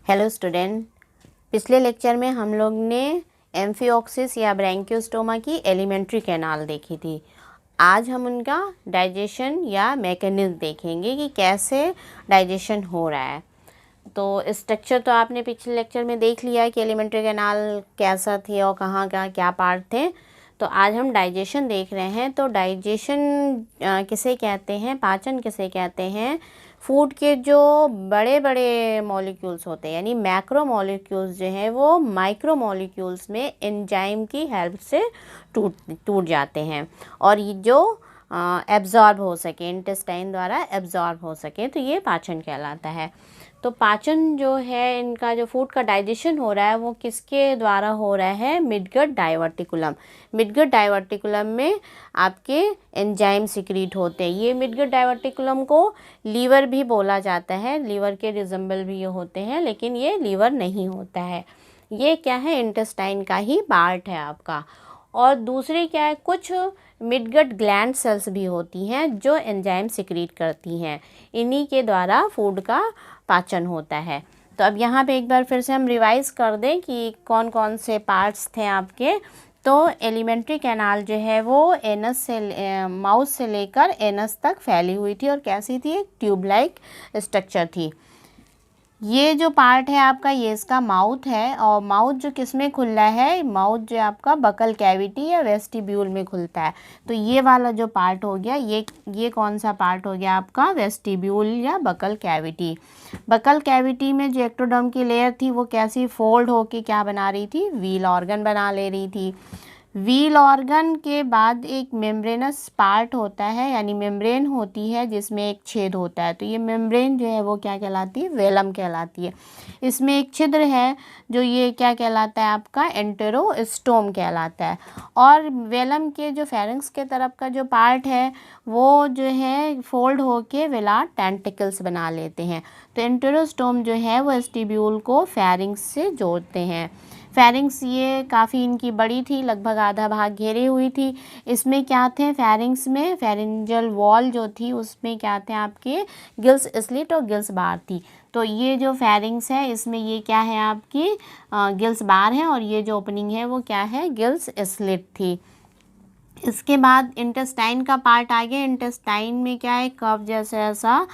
Hello student, पिछले lecture में हम लोग ने एम्फिओक्सिस या ब्रैंकियोस्टोमा की एलिमेंट्री कैनाल देखी थी। आज हम उनका डाइजेशन या मैकेनिज्म देखेंगे कि कैसे डाइजेशन हो रहा है। तो स्ट्रक्चर तो आपने पिछले लेक्चर में देख लिया है कि एलिमेंट्री कैनाल कैसा थी और कहाँ कहाँ क्या पार्ट थे। तो आज हम डाइजेशन देख रहे हैं। तो डाइजेशन किसे कहते हैं, पाचन किसे कहते हैं? फूड के जो बड़े बड़े मॉलिक्यूल्स होते हैं यानी मैक्रो मॉलिक्यूल्स जो हैं वो माइक्रो मॉलिक्यूल्स में एंजाइम की हेल्प से टूट जाते हैं और ये जो एब्जॉर्ब हो सके, इंटेस्टाइन द्वारा एब्जॉर्ब हो सके, तो ये पाचन कहलाता है। तो पाचन जो है, इनका जो फूड का डाइजेशन हो रहा है वो किसके द्वारा हो रहा है? Midgut diverticulum. मिडगट डाइवर्टिकुलम में आपके एंजाइम सिक्रीट होते हैं। ये मिडगट डाइवर्टिकुलम को लीवर भी बोला जाता है, लीवर के रिजेंबल भी ये होते हैं, लेकिन ये लीवर नहीं होता है। ये क्या है? इंटेस्टाइन का ही पार्ट है आपका। और दूसरी क्या है, कुछ मिडगट ग्लैंड सेल्स भी होती हैं जो एंजाइम सिक्रीट करती हैं। इन्हीं के द्वारा फूड का पाचन होता है। तो अब यहाँ पे एक बार फिर से हम रिवाइज कर दें कि कौन कौन से पार्ट्स थे आपके। तो एलिमेंट्री कैनाल जो है वो एनस से माउथ से लेकर एनस तक फैली हुई थी और कैसी थी? एक ट्यूब लाइक स्ट्रक्चर थी। ये जो पार्ट है आपका, ये इसका माउथ है। और माउथ जो किस में खुल रहा है? माउथ जो आपका बकल कैविटी या वेस्टिब्यूल में खुलता है। तो ये वाला जो पार्ट हो गया, ये कौन सा पार्ट हो गया आपका? वेस्टिब्यूल या बकल कैविटी। बकल कैविटी में जो एक्टोडर्म की लेयर थी वो कैसी फोल्ड होके क्या बना रही थी? व्हील ऑर्गन बना ले रही थी। व्हील ऑर्गन के बाद एक मेम्ब्रेनस पार्ट होता है यानी मेम्ब्रेन होती है जिसमें एक छेद होता है। तो ये मेम्ब्रेन जो है वो क्या कहलाती है? वेलम कहलाती है। इसमें एक छिद्र है जो ये क्या कहलाता है आपका? एंटेरोस्टोम कहलाता है। और वेलम के जो फेरिंक्स के तरफ का जो पार्ट है वो जो है फोल्ड होके वेला टेंटिकल्स बना लेते हैं। तो एंटेरोस्टोम जो है वो वेस्टिब्यूल को फेरिंक्स से जोड़ते हैं। फेरिंक्स ये काफ़ी इनकी बड़ी थी, लगभग आधा भाग घेरे हुई थी। इसमें क्या थे? फेरिंक्स में फेरिंजल वॉल जो थी उसमें क्या थे आपके? गिल्स स्लिट और गिल्स बार थी। तो ये जो फेरिंक्स है इसमें ये क्या है आपकी? गिल्स बार है और ये जो ओपनिंग है वो क्या है? गिल्स स्लिट थी। इसके बाद इंटेस्टाइन का पार्ट आ गया। इंटेस्टाइन में क्या है? कफ जैसा ऐसा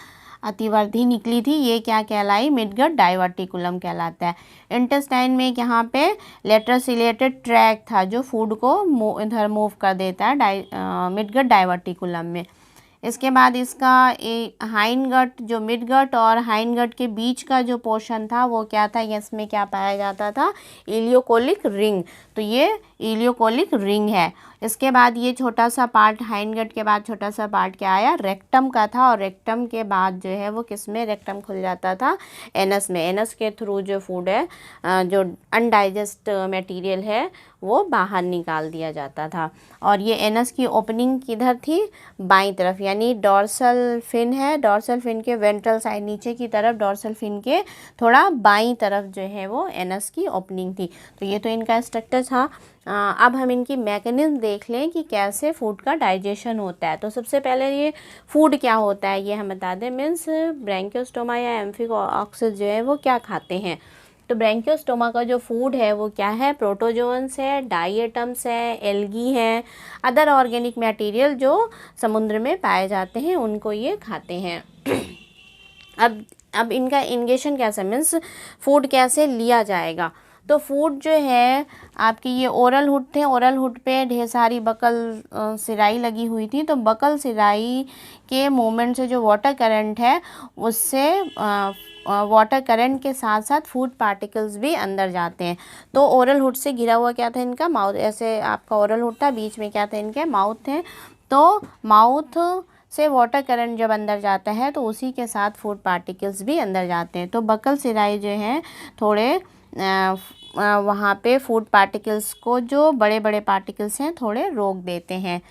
अतिवर्धी निकली थी, ये क्या कहलाई? मिडगट डाइवर्टिकुलम कहलाता है। इंटेस्टाइन में यहाँ पे लेटरसिलेटेड ट्रैक था जो फूड को इधर मूव कर देता है मिडगट डाइवर्टिकुलम में। इसके बाद इसका हाइंड गट, जो मिड गट और हाइंड गट के बीच का जो पोर्शन था वो क्या था? इसमें क्या पाया जाता था? Ileocolic ring. तो ये इलियोकोलिक रिंग है। इसके बाद ये छोटा सा पार्ट, हाइंड गट के बाद छोटा सा पार्ट क्या आया? रेक्टम का था। और रेक्टम के बाद जो है वो किस में रेक्टम खुल जाता था? एनस में। एनस के थ्रू जो फूड है, जो अनडाइजेस्ट मटेरियल है वो बाहर निकाल दिया जाता था। और ये एनस की ओपनिंग किधर थी? बाईं तरफ, यानी डॉर्सल फिन है, डॉर्सल फिन के वेंट्रल साइड नीचे की तरफ, डॉर्सल फिन के थोड़ा बाईं तरफ जो है वो एनस की ओपनिंग थी। तो ये तो इनका स्ट्रक्चर था। अब हम इनकी मैकेनिज्म देख लें कि कैसे फूड का डाइजेशन होता है। तो सबसे पहले ये फूड क्या होता है ये हम बता दें। मीन्स ब्रैंकियोस्टोमा या एम्फिओक्सिस जो है वो क्या खाते हैं। तो ब्रैंकियोस्टोमा का जो फूड है वो क्या है? प्रोटोजोअन्स है, डाइएटम्स है, एल्गी है, अदर ऑर्गेनिक मटेरियल जो समुद्र में पाए जाते हैं उनको ये खाते हैं। अब इनका इंगेशन कैसे, मीन्स फूड कैसे लिया जाएगा। तो फूड जो है आपकी, ये ओरल हुड थे, ओरल हुड पे ढेर सारी बकल सिराई लगी हुई थी। तो बकल सिराई के मूवमेंट से जो वाटर करंट है उससे वाटर करंट के साथ साथ फूड पार्टिकल्स भी अंदर जाते हैं। तो ओरल हुड से घिरा हुआ क्या था इनका? माउथ। ऐसे आपका ओरल हुड था, बीच में क्या था इनके? माउथ थे। तो माउथ से वाटर करंट जब अंदर जाता है तो उसी के साथ फूड पार्टिकल्स भी अंदर जाते हैं। तो बकल सिराई जो है थोड़े वहाँ पे फूड पार्टिकल्स को, जो बड़े बड़े पार्टिकल्स हैं, थोड़े रोक देते हैं।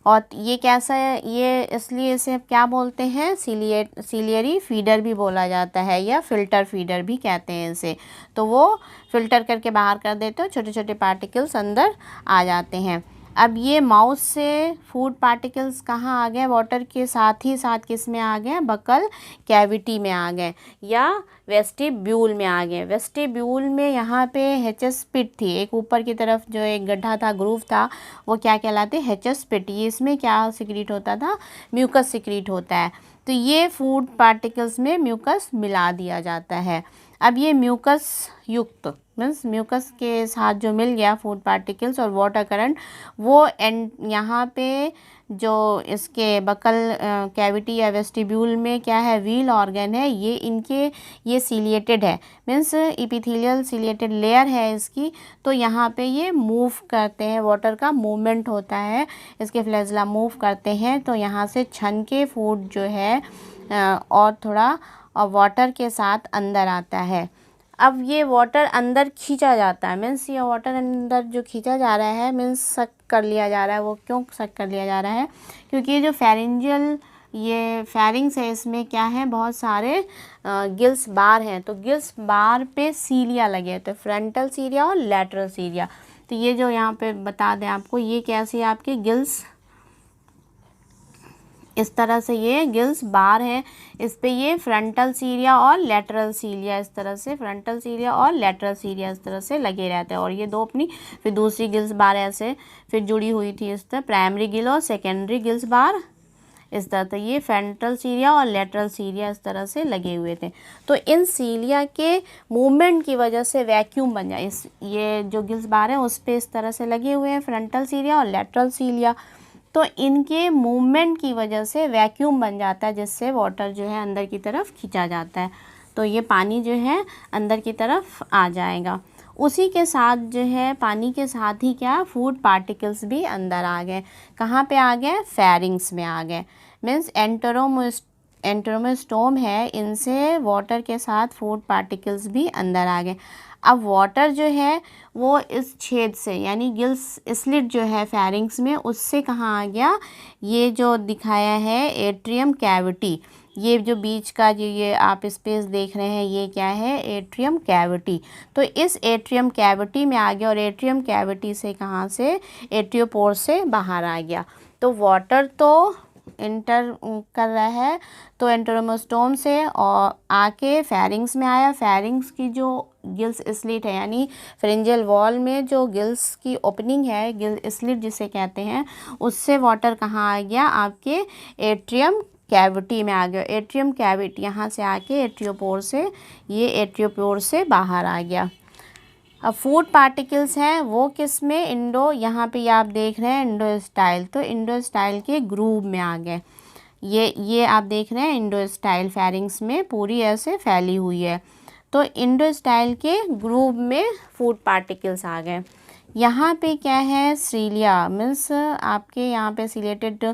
और ये कैसा है? ये इसलिए इसे क्या बोलते हैं? सीलियरी फीडर भी बोला जाता है या फिल्टर फीडर भी कहते हैं इसे। तो वो फिल्टर करके बाहर कर देते हैं, छोटे छोटे पार्टिकल्स अंदर आ जाते हैं। अब ये माउथ से फूड पार्टिकल्स कहाँ आ गए, वाटर के साथ ही साथ किस में आ गए, बकल कैविटी में आ गए या वेस्टिब्यूल में आ गए। वेस्टिब्यूल में यहाँ पे हेचस पिट थी, एक ऊपर की तरफ जो एक गड्ढा था, ग्रूव था, वो क्या कहलाते, हेचस पिट। ये इसमें क्या सिक्रीट होता था, म्यूकस सिक्रीट होता है। तो ये फूड पार्टिकल्स में म्यूकस मिला दिया जाता है। अब ये म्यूकस युक्त मीन्स म्यूकस के साथ जो मिल गया फूड पार्टिकल्स और वाटर करंट, वो यहाँ पे जो इसके बकल कैविटी या वेस्टिब्यूल में क्या है, व्हील ऑर्गन है, ये सीलिएटेड है, मीन्स इपिथेलियल सीलिएटेड लेयर है इसकी। तो यहाँ पे ये मूव करते हैं, वाटर का मूवमेंट होता है, इसके फ्लैजला मूव करते हैं। तो यहाँ से छन के फूड जो है और थोड़ा वाटर के साथ अंदर आता है। अब ये वाटर अंदर खींचा जाता है, मीन्स ये वाटर अंदर जो खींचा जा रहा है, मीन्स सक कर लिया जा रहा है। वो क्यों सक कर लिया जा रहा है, क्योंकि ये जो फेरेंजियल ये फेरिंग्स है, इसमें क्या है, बहुत सारे गिल्स बार हैं। तो गिल्स बार पे सीलिया लगे हैं, तो फ्रंटल सीलिया और लैटरल सीलिया। तो ये जो यहाँ पे बता दें आपको, ये कैसे आपके गिल्स, इस तरह से ये गिल्स बार है, इस पे ये फ्रंटल सीलिया और लेटरल सीलिया, इस तरह से फ्रंटल सीलिया और लेटरल सीलिया इस तरह से लगे रहते हैं। और ये दो अपनी फिर दूसरी गिल्स बार ऐसे फिर जुड़ी हुई थी इस तरह, प्राइमरी गिल और सेकेंडरी गिल्स बार इस तरह। तो ये फ्रंटल सीलिया और लेटरल सीलिया इस तरह से लगे हुए थे। तो इन सीलिया के मूवमेंट की वजह से वैक्यूम बन जाए, इस ये जो गिल्स बार है उस पे इस तरह से लगे हुए हैं फ्रंटल सीलिया और लेटरल सीलिया। तो इनके मूवमेंट की वजह से वैक्यूम बन जाता है, जिससे वाटर जो है अंदर की तरफ खींचा जाता है। तो ये पानी जो है अंदर की तरफ आ जाएगा। उसी के साथ जो है पानी के साथ ही क्या, फूड पार्टिकल्स भी अंदर आ गए। कहाँ पे आ गए, फेरिंग्स में आ गए, मीन्स एंटेरोमोस्टोम है, इनसे वाटर के साथ फूड पार्टिकल्स भी अंदर आ गए। अब वाटर जो है वो इस छेद से, यानी गिल्स स्लिट जो है फेरिंग्स में, उससे कहाँ आ गया, ये जो दिखाया है एट्रियम कैविटी, ये जो बीच का जो ये आप स्पेस देख रहे हैं, ये क्या है, एट्रियम कैविटी। तो इस एट्रियम कैविटी में आ गया और एट्रियम कैविटी से कहाँ से, एट्रियोपोर से बाहर आ गया। तो वाटर तो इंटर कर रहा है, तो एंटेरोमोस्टोम से और आके फेरिंग्स में आया। फेरिंग्स की जो गिल्स स्लिट है, यानी फेरेंजियल वॉल में जो गिल्स की ओपनिंग है, गिल स्लिट जिसे कहते हैं, उससे वाटर कहाँ आ गया, आपके एट्रियम कैविटी में आ गया। एट्रियम कैविटी यहाँ से आके एट्रियोपोर से, ये एट्रियोपोर से बाहर आ गया। अब फूड पार्टिकल्स हैं वो किस में, इंडो, यहाँ पे आप देख रहे हैं इंडोस्टाइल, तो इंडोस्टाइल के ग्रूव में आ गए। ये आप देख रहे हैं इंडोस्टाइल फेरिंग्स में पूरी ऐसे फैली हुई है। तो इंडोस्टाइल के ग्रूव में फूड पार्टिकल्स आ गए। यहाँ पे क्या है, सीलिया, मीन्स आपके यहाँ पे सीलिएटेड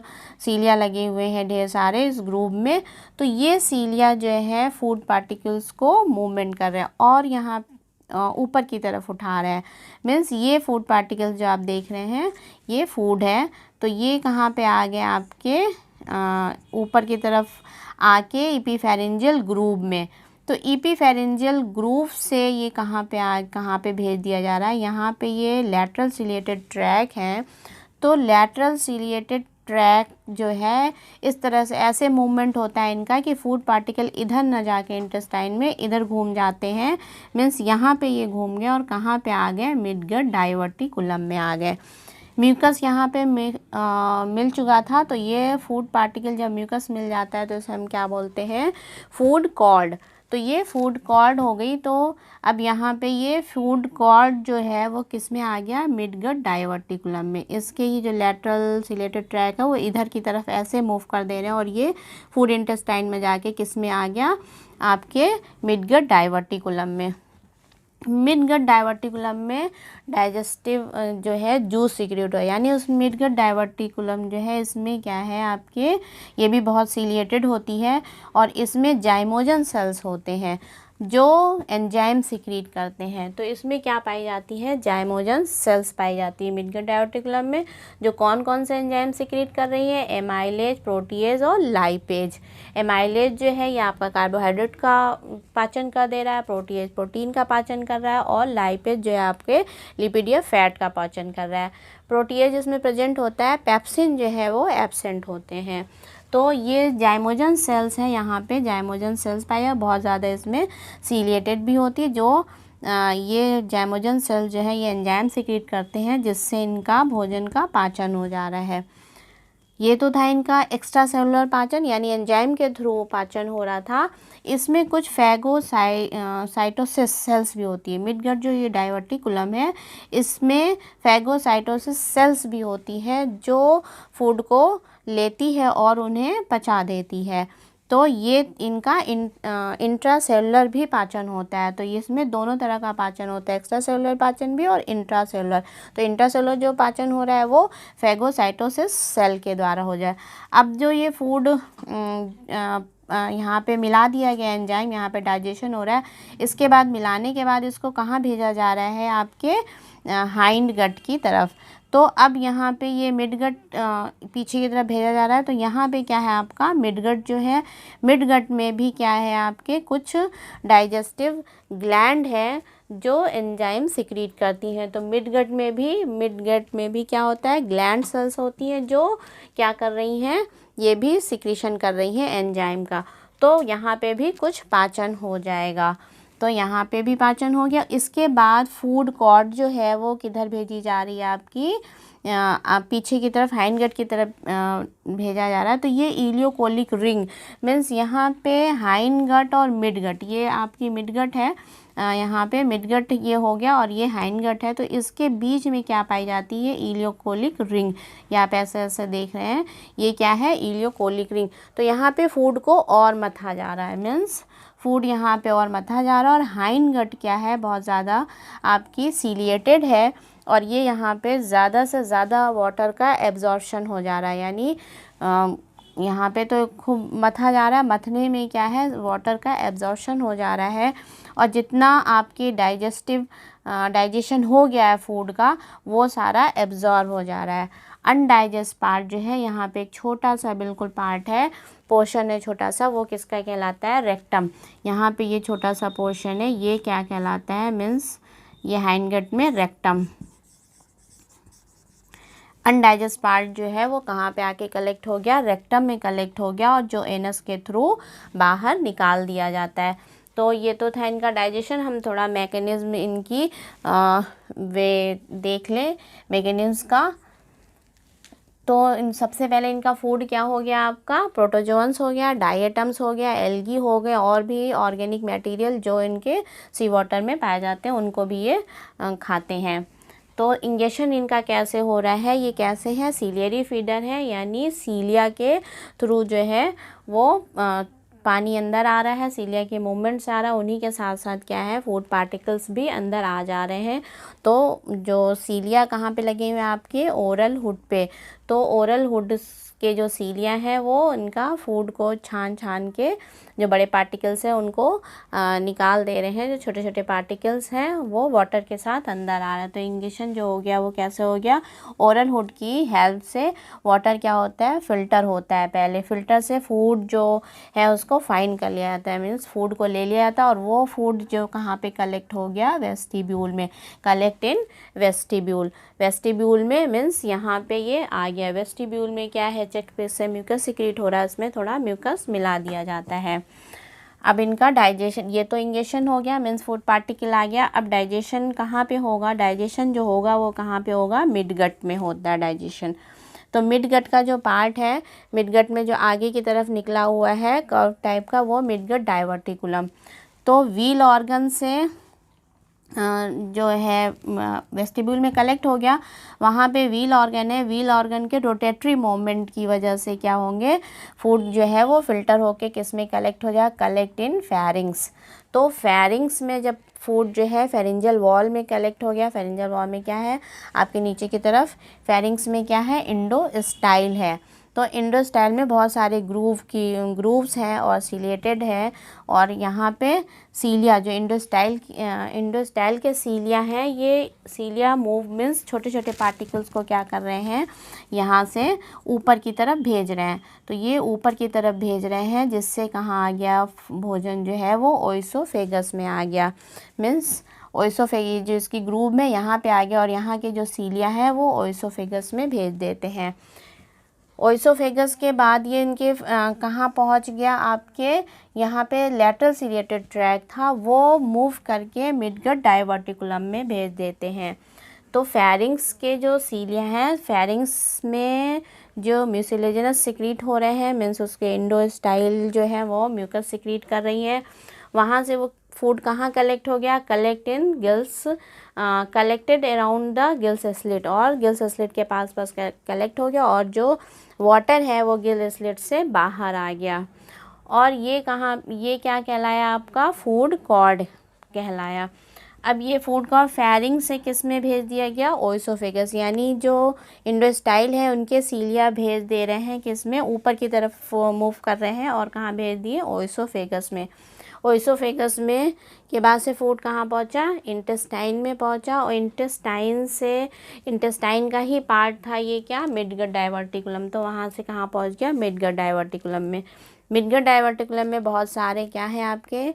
सीलिया लगे हुए हैं ढेर सारे इस ग्रूव में। तो ये सीलिया जो है फूड पार्टिकल्स को मूवमेंट कर रहे हैं और यहाँ ऊपर की तरफ उठा रहे हैं, मीन्स ये फूड पार्टिकल्स जो आप देख रहे हैं ये फूड है। तो ये कहाँ पे आ गए, आपके ऊपर की तरफ आके इपीफेरेंजियल ग्रूव में। तो इपीफेरेंजियल ग्रूव से ये कहाँ पे भेज दिया जा रहा है, यहाँ पे ये लैटरल सीलिएटेड ट्रैक है। तो लैटरल सीलिएटेड ट्रैक जो है इस तरह से ऐसे मूवमेंट होता है इनका कि फूड पार्टिकल इधर न जाके इंटेस्टाइन में इधर घूम जाते हैं, मीन्स यहाँ पे ये घूम गए और कहाँ पे आ गए, मिडगट डाइवर्टिकुलम में आ गए। म्यूकस यहाँ पे मिल चुका था। तो ये फूड पार्टिकल जब म्यूकस मिल जाता है तो इसे हम क्या बोलते हैं, फूड कॉर्ड। तो ये फूड कॉर्ड हो गई। तो अब यहाँ पे ये फूड कॉर्ड जो है वो किस में आ गया, मिडगट डाइवर्टिकुलम में। इसके ये जो लैटरल सीलिएटेड ट्रैक है वो इधर की तरफ ऐसे मूव कर दे रहे हैं और ये फूड इंटेस्टाइन में जाके किस में आ गया, आपके मिडगट डाइवर्टिकुलम में। मिडगट डाइवर्टिकुलम में डाइजेस्टिव जो है जूस सीक्रेट है, यानी उस मिडगट डाइवर्टिकुलम जो है इसमें क्या है आपके, ये भी बहुत सीलिएटेड होती है और इसमें जाइमोजन सेल्स होते हैं। जो एंजाइम सिक्रीट करते हैं। तो इसमें क्या पाई जाती है, जाइमोजन सेल्स पाई जाती है मिडगट डाइवर्टिकुलम में, जो कौन कौन से एंजाइम सिक्रीट कर रही है, एमाइलेज, प्रोटीएज और लाइपेज। एमाइलेज जो है ये आपका कार्बोहाइड्रेट का पाचन कर दे रहा है, प्रोटीएज प्रोटीन का पाचन कर रहा है, और लाइपेज जो है आपके लिपिड या फैट का पाचन कर रहा है। प्रोटीएज इसमें प्रेजेंट होता है, पेप्सिन जो है वो एब्सेंट होते हैं। तो ये जाइमोजन सेल्स हैं, यहाँ पे जाइमोजन सेल्स पाई है, बहुत ज़्यादा इसमें सीलिएटेड भी होती है। जो ये जाइमोजन सेल जो है ये एंजाइम सिक्रीट करते हैं, जिससे इनका भोजन का पाचन हो जा रहा है। ये तो था इनका एक्स्ट्रा सेलुलर पाचन, यानी एंजाइम के थ्रू पाचन हो रहा था। इसमें कुछ फैगोसाइटोसिस सेल्स भी होती है। मिडगट जो ये डाइवर्टिकुलम है, इसमें फैगोसाइटोसिस सेल्स भी होती है, जो फूड को लेती है और उन्हें पचा देती है। तो ये इनका इंट्रा सेलुलर भी पाचन होता है। तो इसमें दोनों तरह का पाचन होता है, एक्स्ट्रा सेलुलर पाचन भी और इंट्रा सेलुलर। तो इंट्रा सेलुलर जो पाचन हो रहा है वो फैगोसाइटोसिस सेल के द्वारा हो जाए। अब जो ये फूड यहाँ पे मिला दिया गया एंजाइम, यहाँ पे डाइजेशन हो रहा है, इसके बाद मिलाने के बाद इसको कहाँ भेजा जा रहा है, आपके हाइंड गट की तरफ। तो अब यहाँ पे ये मिडगट पीछे की तरफ भेजा जा रहा है। तो यहाँ पे क्या है आपका मिडगट जो है, मिडगट में भी क्या है आपके कुछ डाइजेस्टिव ग्लैंड है जो एंजाइम सिक्रीट करती हैं। तो मिडगट में भी क्या होता है, ग्लैंड सेल्स होती हैं जो क्या कर रही हैं, ये भी सिक्रीशन कर रही हैं एंजाइम का। तो यहाँ पे भी कुछ पाचन हो जाएगा। तो यहाँ पे भी पाचन हो गया। इसके बाद फूड कॉर्ड जो है वो किधर भेजी जा रही है आपकी, पीछे की तरफ हाइंड गट की तरफ भेजा जा रहा है। तो ये इलियोकोलिक रिंग मीन्स यहाँ पे हाइंड गट और मिड गट, ये आपकी मिड गट है, यहाँ पे मिड गट ये हो गया और ये हाइंड गट है। तो इसके बीच में क्या पाई जाती है, इलियोकोलिक रिंग। यहाँ पे ऐसे ऐसे देख रहे हैं, ये क्या है, इलियोकोलिक रिंग। तो यहाँ पे फूड को और मथा जा रहा है, मीन्स फूड यहाँ पे और मथा जा रहा है। और हाइंड गट क्या है, बहुत ज़्यादा आपकी सीलिएटेड है, और ये यहाँ पे ज़्यादा से ज़्यादा वाटर का एब्जॉर्प्शन हो जा रहा है, यानी यहाँ पे तो खूब मथा जा रहा है, मथने में क्या है, वाटर का एब्जॉर्प्शन हो जा रहा है। और जितना आपकी डाइजेशन हो गया है फूड का, वो सारा एब्जॉर्ब हो जा रहा है। अनडाइजेस्ट पार्ट जो है, यहाँ पे एक छोटा सा बिल्कुल पार्ट है, पोर्शन है छोटा सा, वो किसका कहलाता है, रेक्टम। यहाँ पे ये छोटा सा पोर्शन है, ये क्या कहलाता है, मीन्स ये हाइंड गट में रेक्टम। अनडाइजेस्ट पार्ट जो है वो कहाँ पे आके कलेक्ट हो गया, रेक्टम में कलेक्ट हो गया, और जो एनस के थ्रू बाहर निकाल दिया जाता है। तो ये तो था इनका डाइजेशन। हम थोड़ा मैकेनिज्म इनकी वे देख लें, मैकेनिज्म का। तो इन सबसे पहले इनका फूड क्या हो गया आपका, प्रोटोजोन्स हो गया, डाइएटम्स हो गया, एल्गी हो गए, और भी ऑर्गेनिक मटेरियल जो इनके सी वाटर में पाए जाते हैं, उनको भी ये खाते हैं। तो इंजेक्शन इनका कैसे हो रहा है, ये कैसे है, सीलियरी फीडर है, यानी सीलिया के थ्रू जो है वो पानी अंदर आ रहा है, सीलिया के मूवमेंट से आ रहा है, उन्हीं के साथ साथ क्या है, फूड पार्टिकल्स भी अंदर आ जा रहे हैं। तो जो सीलिया कहाँ पे लगे हुए हैं, आपके ओरल हुड पे। तो ओरल हुड के जो सीलिया है वो इनका फूड को छान छान के जो बड़े पार्टिकल्स हैं उनको निकाल दे रहे हैं। जो छोटे छोटे पार्टिकल्स हैं वो वाटर के साथ अंदर आ रहा है। तो इंजेक्शन जो हो गया वो कैसे हो गया, ओरल हुड की हेल्प से वाटर क्या होता है, फिल्टर होता है। पहले फिल्टर से फूड जो है उसको फाइन कर लिया जाता है, मीन्स फूड को ले लिया जाता है, और वो फूड जो कहाँ पे कलेक्ट हो गया, वेस्टिब्यूल में, कलेक्ट इन वेस्टिब्यूल। वेस्टिब्यूल में मीन्स यहाँ पे ये आ गया। वेस्टिब्यूल में क्या है, चेस्ट पे से म्यूकस सिक्रीट हो रहा है, उसमें थोड़ा म्यूकस मिला दिया जाता है। अब इनका डाइजेशन, ये तो इंजेक्शन हो गया, मीन्स फूड पार्टिकल आ गया। अब डाइजेशन कहाँ पे होगा, डाइजेशन जो होगा वो कहाँ पे होगा, मिड गट में होता है डाइजेशन। तो मिड गट का जो पार्ट है, मिड गट में जो आगे की तरफ निकला हुआ है कर्व टाइप का, वो मिड गट डाइवर्टिकुलम। तो व्हील ऑर्गन से जो है वेस्टिब्यूल में कलेक्ट हो गया, वहाँ पे व्हील ऑर्गन है, व्हील ऑर्गन के रोटेटरी मोमेंट की वजह से क्या होंगे, फूड जो है वो फिल्टर होके किस में कलेक्ट हो जाए, कलेक्ट इन फेरिंग्स। तो फेरिंग्स में जब फूड जो है फेरिंजियल वॉल में कलेक्ट हो गया, फेरिंजियल वॉल में क्या है आपके नीचे की तरफ, फेरिंग्स में क्या है, इंडोस्टाइल है। तो इंडोस्टाइल में बहुत सारे ग्रूव्स हैं और सिलेटेड है। और यहाँ पे सीलिया जो इंडोस्टाइल के सीलिया हैं, ये सीलिया मूव मीन्स छोटे छोटे पार्टिकल्स को क्या कर रहे हैं, यहाँ से ऊपर की तरफ भेज रहे हैं। तो ये ऊपर की तरफ भेज रहे हैं, जिससे कहाँ आ गया, भोजन जो है वो ओइसोफेगस में आ गया। मीन्स ओइसोफेगस जो इसकी ग्रूव में यहाँ पे आ गया, और यहाँ के जो सीलिया है वो ओइसोफेगस में भेज देते हैं। ओइसोफेगस के बाद ये इनके कहाँ पहुँच गया, आपके यहाँ पे लेटरल सीलिएटेड ट्रैक्ट था, वो मूव करके मिडगट डाइवर्टिकुलम में भेज देते हैं। तो फेरिंग्स के जो सीलिया हैं, फेरिंग्स में जो म्यूसिलेजिनस सिक्रीट हो रहे हैं, मीन्स उसके इंडोस्टाइल जो है वो म्यूकस सिक्रीट कर रही है। वहाँ से वो फूड कहाँ कलेक्ट हो गया, collected around the gills slit, और गिल्स स्लिट के पास कलेक्ट हो गया, और जो वाटर है वो गिल स्लिट से बाहर आ गया। और ये क्या कहलाया, आपका फूड कॉर्ड कहलाया। अब ये फूड कॉर्ड फेरिंग से किस में भेज दिया गया, ओइसोफेगस, यानी जो इंडोस्टाइल है उनके सीलिया भेज दे रहे हैं किस में, ऊपर की तरफ मूव कर रहे हैं, और कहाँ भेज दिए, ओइसोफेगस में। ओइसोफेगस में के बाद से फूड कहाँ पहुँचा, इंटेस्टाइन में पहुँचा, और इंटेस्टाइन का ही पार्ट था ये क्या, मिडगट डाइवर्टिकुलम। तो वहाँ से कहाँ पहुँच गया, मिडगट डाइवर्टिकुलम में। मिडगट डाइवर्टिकुलम में बहुत सारे क्या हैं, आपके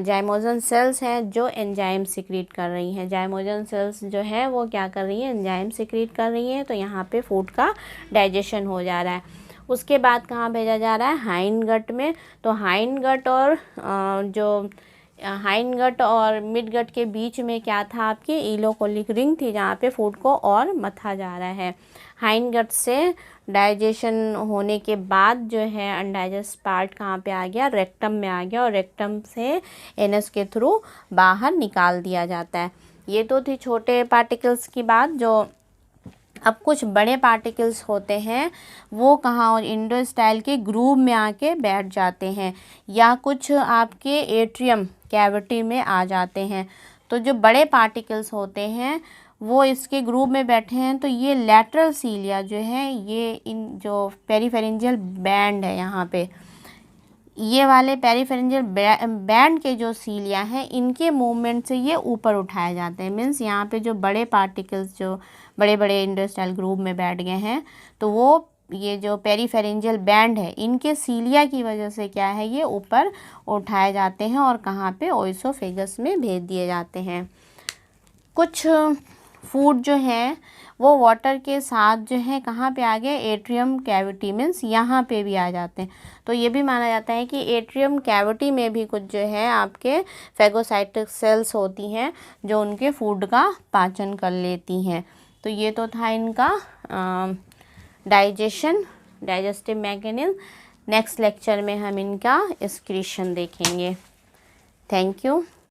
जाइमोजन सेल्स हैं जो एंजाइम सिक्रीट कर रही हैं। जाइमोजन सेल्स जो है वो क्या कर रही हैं, एंजाइम सिक्रीट कर रही हैं। तो यहाँ पे फूड का डाइजेशन हो जा रहा है। उसके बाद कहाँ भेजा जा रहा है, हाइंड गट में। तो हाइंड गट और मिड गट के बीच में क्या था, आपकी इलोकोलिक रिंग थी, जहाँ पे फूड को और मथा जा रहा है। हाइंड गट से डाइजेशन होने के बाद जो है अनडाइजेस्ट पार्ट कहाँ पे आ गया, रेक्टम में आ गया, और रेक्टम से एनस के थ्रू बाहर निकाल दिया जाता है। ये तो थी छोटे पार्टिकल्स की बात। जो अब कुछ बड़े पार्टिकल्स होते हैं वो कहाँ, और इंडोस्टाइल के ग्रूव में आके बैठ जाते हैं, या कुछ आपके एट्रियम कैविटी में आ जाते हैं। तो जो बड़े पार्टिकल्स होते हैं वो इसके ग्रूव में बैठे हैं। तो ये लैटरल सीलिया जो है, ये इन जो पेरीफेरेंजियल बैंड है, यहाँ पे ये वाले पेरीफेरेंजियल बैंड के जो सीलिया हैं, इनके मूवमेंट से ये ऊपर उठाए जाते हैं। मीन्स यहाँ पे जो बड़े पार्टिकल्स जो बड़े बड़े इंडोस्टाइल ग्रूव में बैठ गए हैं, तो वो ये जो पेरीफेरेंजियल बैंड है, इनके सीलिया की वजह से क्या है, ये ऊपर उठाए जाते हैं, और कहाँ पे, ओइसोफेगस में भेज दिए जाते हैं। कुछ फूड जो है वो वाटर के साथ जो है कहाँ पे आ गए, एट्रियम कैविटी, मीन्स यहाँ पे भी आ जाते हैं। तो ये भी माना जाता है कि एट्रियम कैविटी में भी कुछ जो है आपके फेगोसाइटिक सेल्स होती हैं जो उनके फूड का पाचन कर लेती हैं। तो ये तो था इनका डाइजेस्टिव मैकेनिज्म। नेक्स्ट लेक्चर में हम इनका एक्सक्रीशन देखेंगे। Thank you.